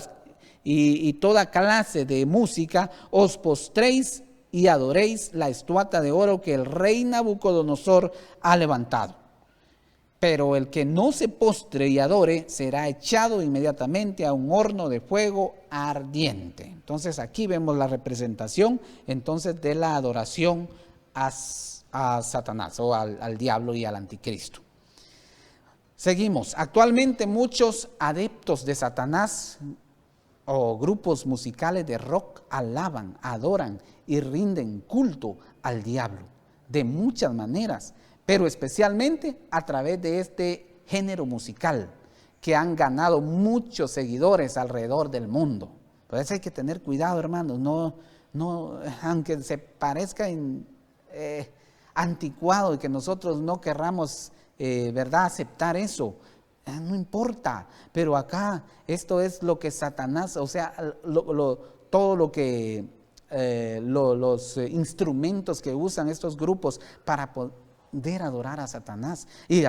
clase de música, os postréis y adoréis la estatua de oro que el rey Nabucodonosor ha levantado. Pero el que no se postre y adore será echado inmediatamente a un horno de fuego ardiente. Entonces aquí vemos la representación entonces de la adoración a Satanás o al diablo y al anticristo. Seguimos. Actualmente muchos adeptos de Satanás o grupos musicales de rock alaban, adoran y rinden culto al diablo de muchas maneras, pero especialmente a través de este género musical que han ganado muchos seguidores alrededor del mundo. Por eso hay que tener cuidado, hermanos, no, aunque se parezca anticuado y que nosotros no querramos, ¿verdad?, aceptar eso. No importa, pero acá esto es lo que Satanás, o sea, todo lo que los instrumentos que usan estos grupos para poder adorar a Satanás. Y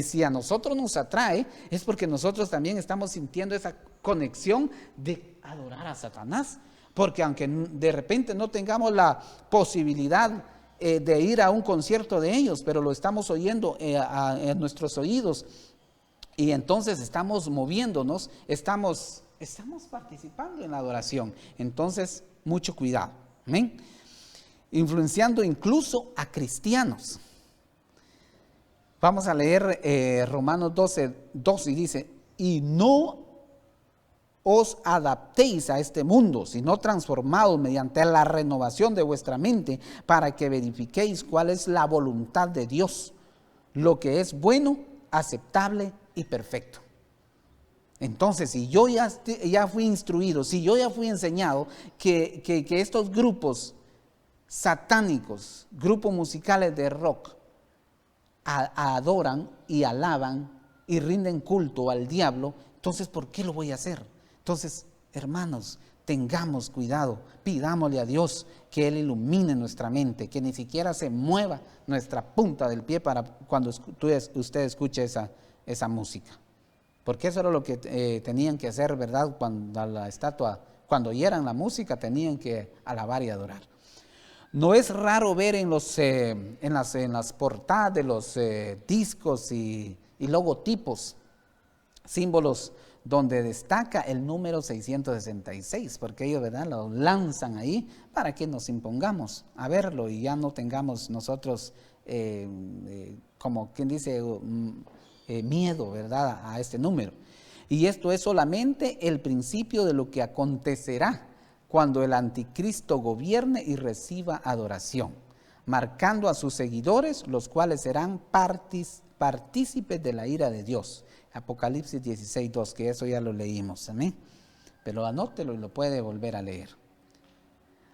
si a nosotros nos atrae, es porque nosotros también estamos sintiendo esa conexión de adorar a Satanás. Porque aunque de repente no tengamos la posibilidad de ir a un concierto de ellos, pero lo estamos oyendo en nuestros oídos, y entonces estamos moviéndonos, estamos participando en la adoración. Entonces, mucho cuidado. ¿Amén? Influenciando incluso a cristianos. Vamos a leer Romanos 12 y dice: y no os adaptéis a este mundo, sino transformados mediante la renovación de vuestra mente, para que verifiquéis cuál es la voluntad de Dios, lo que es bueno, aceptable y perfecto. Entonces, si yo ya fui instruido, si yo ya fui enseñado que estos grupos satánicos, grupos musicales de rock, adoran y alaban y rinden culto al diablo, entonces ¿por qué lo voy a hacer? Entonces, hermanos, tengamos cuidado, pidámosle a Dios que Él ilumine nuestra mente, que ni siquiera se mueva nuestra punta del pie para cuando usted escuche esa música. Porque eso era lo que tenían que hacer, ¿verdad? Cuando oyeran la música, tenían que alabar y adorar. No es raro ver en las portadas de los discos y logotipos símbolos donde destaca el número 666, porque ellos, ¿verdad?, lo lanzan ahí para que nos impongamos a verlo y ya no tengamos nosotros, como quien dice, miedo, ¿verdad?, a este número. Y esto es solamente el principio de lo que acontecerá cuando el anticristo gobierne y reciba adoración, marcando a sus seguidores, los cuales serán partícipes de la ira de Dios. Apocalipsis 16:2, que eso ya lo leímos, ¿amén? Pero anótelo y lo puede volver a leer.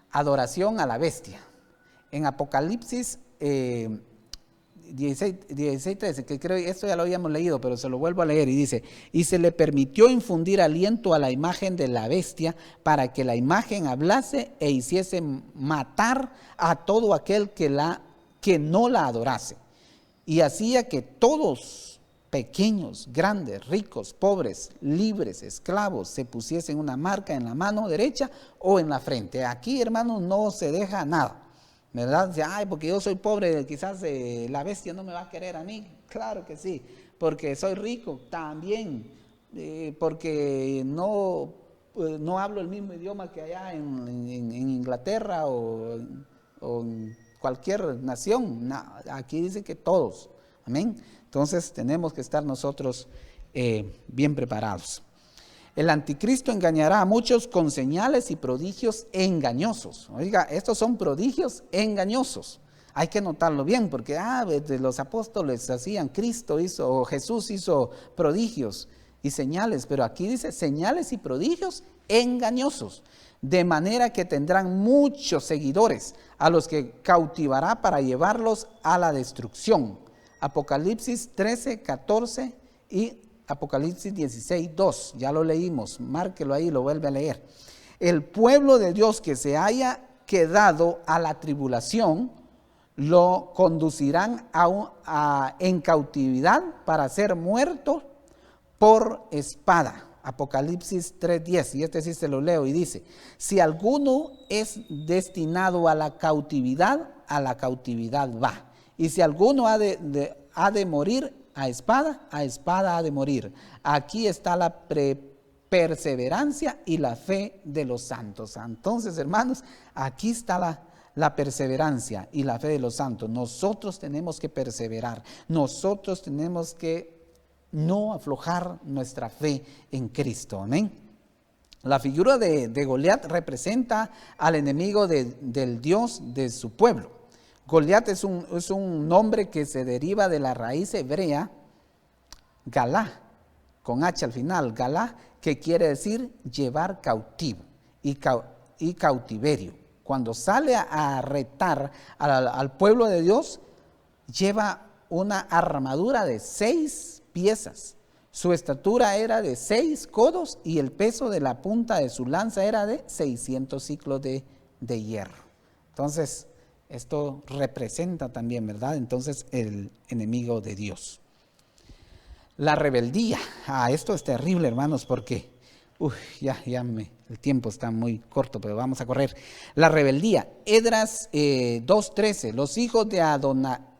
Adoración a la bestia. En Apocalipsis 16:13, que creo que esto ya lo habíamos leído, pero se lo vuelvo a leer, y dice: y se le permitió infundir aliento a la imagen de la bestia, para que la imagen hablase e hiciese matar a todo aquel que no la adorase. y hacía que todos, pequeños, grandes, ricos, pobres, libres, esclavos, se pusiesen una marca en la mano derecha o en la frente. Aquí, hermanos, no se deja nada, ¿verdad? Dice, ay, porque yo soy pobre, quizás la bestia no me va a querer a mí. Claro que sí, porque soy rico también, porque no hablo el mismo idioma que allá en Inglaterra o en cualquier nación. No, aquí dice que todos, amén. Entonces tenemos que estar nosotros bien preparados. El anticristo engañará a muchos con señales y prodigios engañosos. Oiga, estos son prodigios engañosos. Hay que notarlo bien, porque los apóstoles hacían, Jesús hizo prodigios y señales, pero aquí dice señales y prodigios engañosos, de manera que tendrán muchos seguidores, a los que cautivará para llevarlos a la destrucción. Apocalipsis 13, 14 y Apocalipsis 16, 2, ya lo leímos, márquelo ahí, lo vuelve a leer. El pueblo de Dios que se haya quedado a la tribulación, lo conducirán en cautividad para ser muerto por espada. Apocalipsis 3:10, y este sí se lo leo, y dice, si alguno es destinado a la cautividad va. Y si alguno ha de morir a espada ha de morir. Aquí está la perseverancia y la fe de los santos. Entonces, hermanos, aquí está la perseverancia y la fe de los santos. Nosotros tenemos que perseverar, nosotros tenemos que no aflojar nuestra fe en Cristo, amén. La figura de Goliat representa al enemigo del Dios de su pueblo. Goliat es un nombre que se deriva de la raíz hebrea Galá, con H al final, Galá, que quiere decir llevar cautivo y cautiverio. Cuando sale a retar al pueblo de Dios, lleva una armadura de 6 piezas. Su estatura era de 6 codos y el peso de la punta de su lanza era de 600 ciclos de hierro. Entonces, esto representa también, ¿verdad? Entonces, el enemigo de Dios. La rebeldía. Esto es terrible, hermanos, porque el tiempo está muy corto, pero vamos a correr. La rebeldía. Esdras 2:13. Los hijos de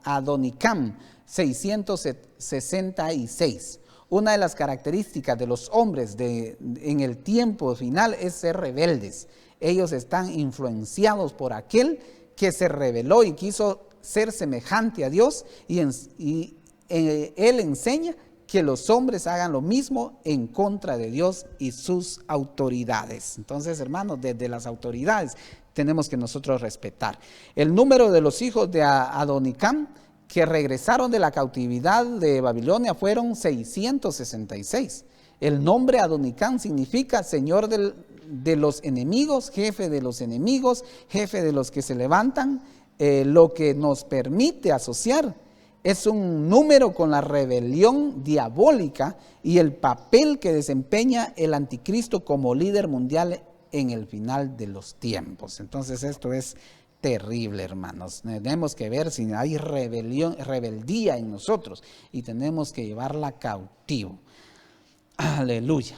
Adonicam, 666. Una de las características de los hombres en el tiempo final es ser rebeldes. Ellos están influenciados por aquel que se rebeló y quiso ser semejante a Dios, y él enseña que los hombres hagan lo mismo en contra de Dios y sus autoridades. Entonces, hermanos, desde las autoridades tenemos que nosotros respetar. El número de los hijos de Adonicam que regresaron de la cautividad de Babilonia fueron 666. El nombre Adonicam significa señor de los enemigos, jefe de los enemigos, jefe de los que se levantan. Lo que nos permite asociar es un número con la rebelión diabólica y el papel que desempeña el anticristo como líder mundial en el final de los tiempos. Entonces esto es terrible, hermanos. Tenemos que ver si hay rebeldía en nosotros y tenemos que llevarla cautivo. Aleluya.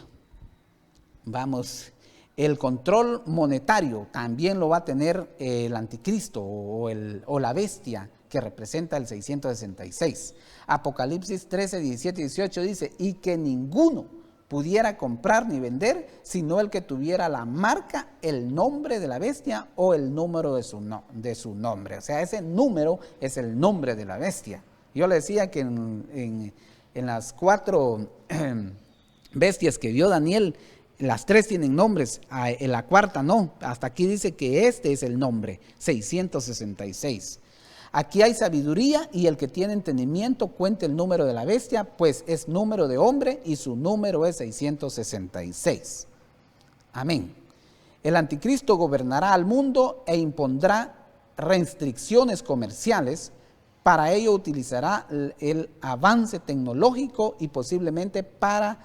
Vamos. El control monetario también lo va a tener el anticristo o la bestia que representa el 666. Apocalipsis 13, 17 y 18 dice, y que ninguno pudiera comprar ni vender, sino el que tuviera la marca, el nombre de la bestia o el número de su nombre. O sea, ese número es el nombre de la bestia. Yo le decía que en las 4 bestias que vio Daniel, las 3 tienen nombres, en la cuarta no. Hasta aquí dice que este es el nombre, 666. Aquí hay sabiduría, y el que tiene entendimiento cuente el número de la bestia, pues es número de hombre y su número es 666. Amén. El anticristo gobernará al mundo e impondrá restricciones comerciales. Para ello utilizará el avance tecnológico y posiblemente para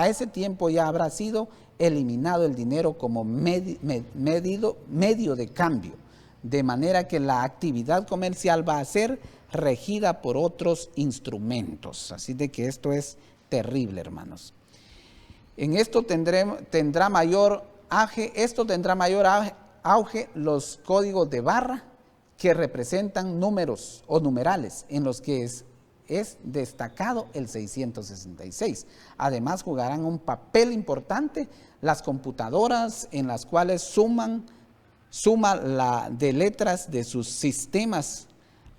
ese tiempo ya habrá sido eliminado el dinero como medio de cambio. de manera que la actividad comercial va a ser regida por otros instrumentos. Así de que esto es terrible, hermanos. En esto tendrá mayor auge los códigos de barra que representan números o numerales en los que es destacado el 666. Además, jugarán un papel importante las computadoras en las cuales suma de letras de sus sistemas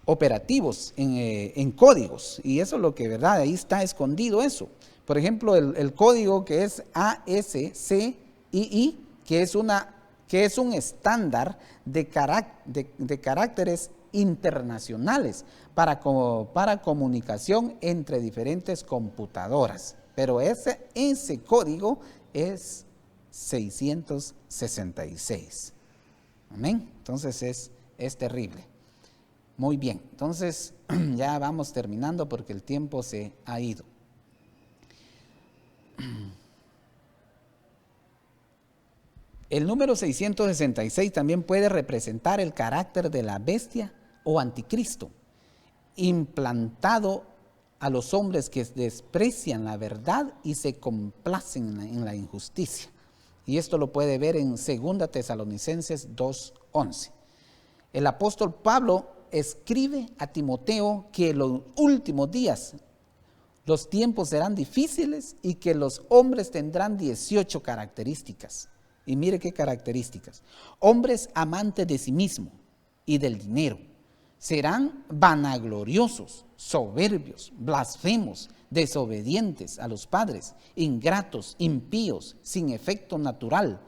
operativos en códigos. Y eso es lo que, ¿verdad? Ahí está escondido eso. Por ejemplo, el código que es ASCII, que es un estándar de caracteres internacionales para comunicación entre diferentes computadoras. Pero ese código es 666. Amén. Entonces es terrible. Muy bien. Entonces ya vamos terminando porque el tiempo se ha ido. El número 666 también puede representar el carácter de la bestia o anticristo, implantado a los hombres que desprecian la verdad y se complacen en la injusticia. Y esto lo puede ver en 2 Tesalonicenses 2:11. El apóstol Pablo escribe a Timoteo que en los últimos días los tiempos serán difíciles y que los hombres tendrán 18 características. Y mire qué características. Hombres amantes de sí mismo y del dinero. Serán vanagloriosos, soberbios, blasfemos, desobedientes a los padres, ingratos, impíos, sin efecto natural,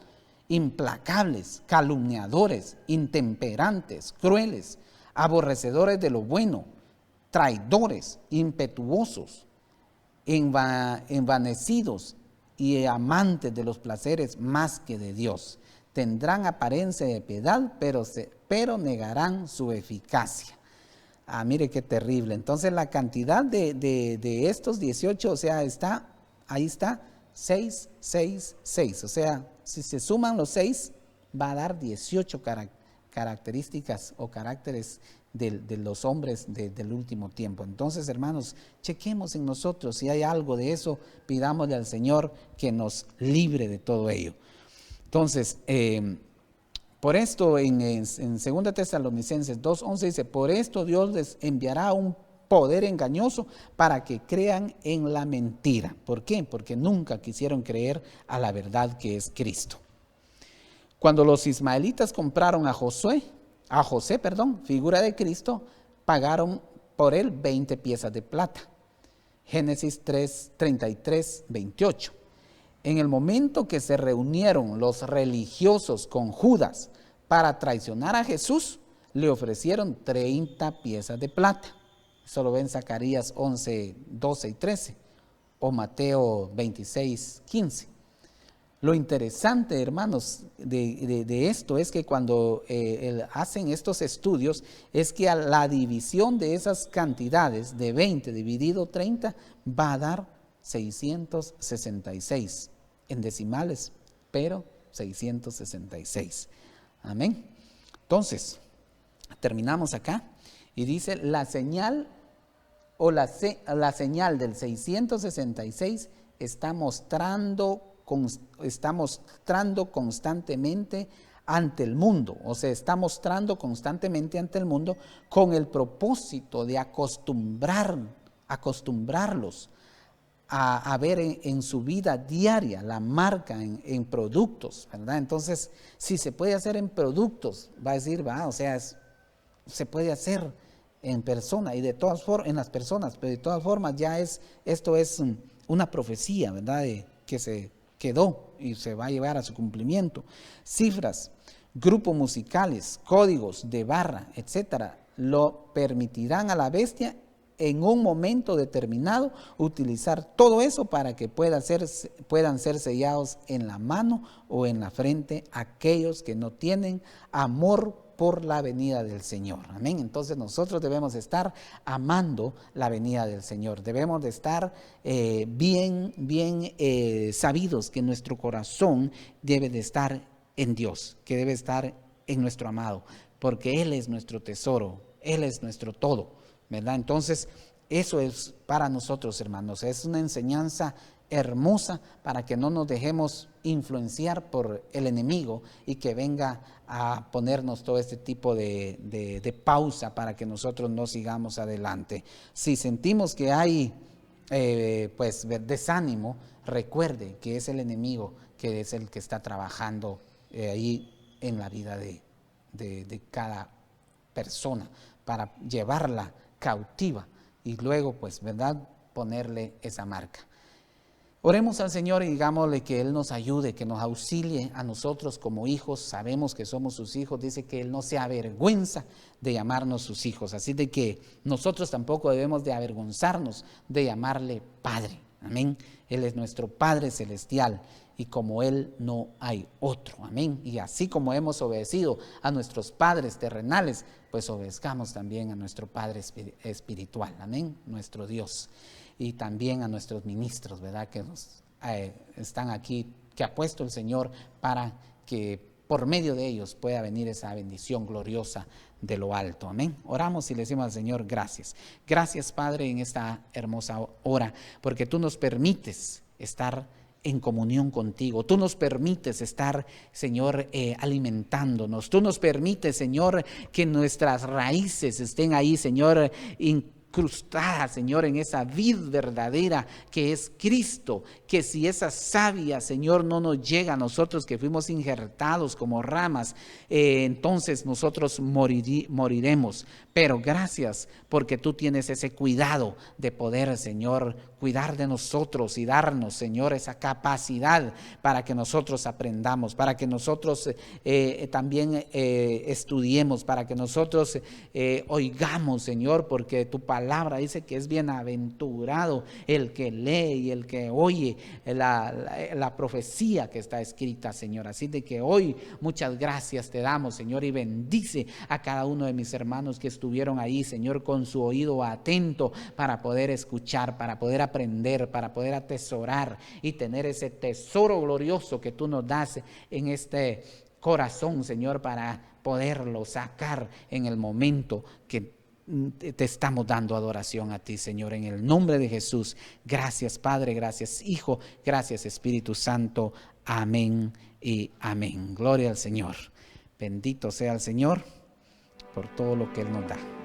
implacables, calumniadores, intemperantes, crueles, aborrecedores de lo bueno, traidores, impetuosos, envanecidos y amantes de los placeres más que de Dios. Tendrán apariencia de piedad, pero negarán su eficacia. Mire qué terrible. Entonces la cantidad de estos 18, o sea, ahí está 6, 6, 6. O sea, si se suman los 6, va a dar 18 características o caracteres de los hombres del último tiempo. Entonces, hermanos, chequemos en nosotros si hay algo de eso, pidámosle al Señor que nos libre de todo ello. Entonces, por esto en 2 Tesalonicenses 2:11 dice, por esto Dios les enviará un poder engañoso para que crean en la mentira. ¿Por qué? Porque nunca quisieron creer a la verdad que es Cristo. Cuando los ismaelitas compraron a José, figura de Cristo, pagaron por él 20 piezas de plata. Génesis 33, 28. En el momento que se reunieron los religiosos con Judas para traicionar a Jesús, le ofrecieron 30 piezas de plata. Eso lo ven Zacarías 11, 12 y 13 o Mateo 26, 15. Lo interesante, hermanos, de esto es que cuando hacen estos estudios, es que a la división de esas cantidades de 20 dividido 30 va a dar 666 en decimales, pero 666. Amén. Entonces, terminamos acá y dice la señal o la señal del 666 está mostrando constantemente ante el mundo, o sea, está mostrando constantemente ante el mundo con el propósito de acostumbrarlos a ver en su vida diaria la marca en productos, ¿verdad? Entonces, si se puede hacer en productos, va a decir, se puede hacer en persona y de todas formas, en las personas, pero de todas formas esto es una profecía, ¿verdad? Que se quedó y se va a llevar a su cumplimiento. Cifras, grupos musicales, códigos de barra, etcétera, lo permitirán a la bestia en un momento determinado utilizar todo eso para que puedan ser sellados en la mano o en la frente aquellos que no tienen amor por la venida del Señor. Amén. Entonces nosotros debemos estar amando la venida del Señor. Debemos de estar bien sabidos que nuestro corazón debe de estar en Dios, que debe estar en nuestro amado. porque Él es nuestro tesoro, Él es nuestro todo, ¿verdad? Entonces, eso es para nosotros, hermanos, es una enseñanza hermosa para que no nos dejemos influenciar por el enemigo y que venga a ponernos todo este tipo de pausa para que nosotros no sigamos adelante. Si sentimos que hay pues desánimo, recuerde que es el enemigo que es el que está trabajando ahí en la vida de cada persona para llevarla cautiva y luego pues, ¿verdad?, ponerle esa marca. Oremos al Señor y digámosle que Él nos ayude, que nos auxilie a nosotros como hijos. Sabemos que somos sus hijos, dice que Él no se avergüenza de llamarnos sus hijos. Así de que nosotros tampoco debemos de avergonzarnos de llamarle Padre. Amén. Él es nuestro Padre celestial y como Él no hay otro. Amén. Y así como hemos obedecido a nuestros padres terrenales, pues obedezcamos también a nuestro Padre espiritual. Amén. Nuestro Dios. Y también a nuestros ministros, ¿verdad?, que nos están aquí, que ha puesto el Señor para que por medio de ellos pueda venir esa bendición gloriosa de lo alto. Amén. Oramos y le decimos al Señor gracias. Gracias, Padre, en esta hermosa hora, porque tú nos permites estar en comunión contigo. Tú nos permites estar, Señor, alimentándonos. Tú nos permites, Señor, que nuestras raíces estén ahí, Señor, incrustada, Señor, en esa vid verdadera que es Cristo, que si esa savia, Señor, no nos llega a nosotros que fuimos injertados como ramas, entonces nosotros moriremos. Pero gracias porque tú tienes ese cuidado de poder, Señor, cuidar de nosotros y darnos, Señor, esa capacidad para que nosotros aprendamos, para que nosotros también estudiemos, para que nosotros oigamos, Señor, porque tu palabra dice que es bienaventurado el que lee y el que oye la profecía que está escrita, Señor. Así de que hoy muchas gracias te damos, Señor, y bendice a cada uno de mis hermanos que estuvieron ahí, Señor, con su oído atento para poder escuchar, para poder aprender, para poder atesorar y tener ese tesoro glorioso que tú nos das en este corazón, Señor, para poderlo sacar en el momento que te estamos dando adoración a ti, Señor, en el nombre de Jesús. Gracias, Padre, gracias, Hijo, gracias, Espíritu Santo. Amén y amén. Gloria al Señor. Bendito sea el Señor por todo lo que Él nos da.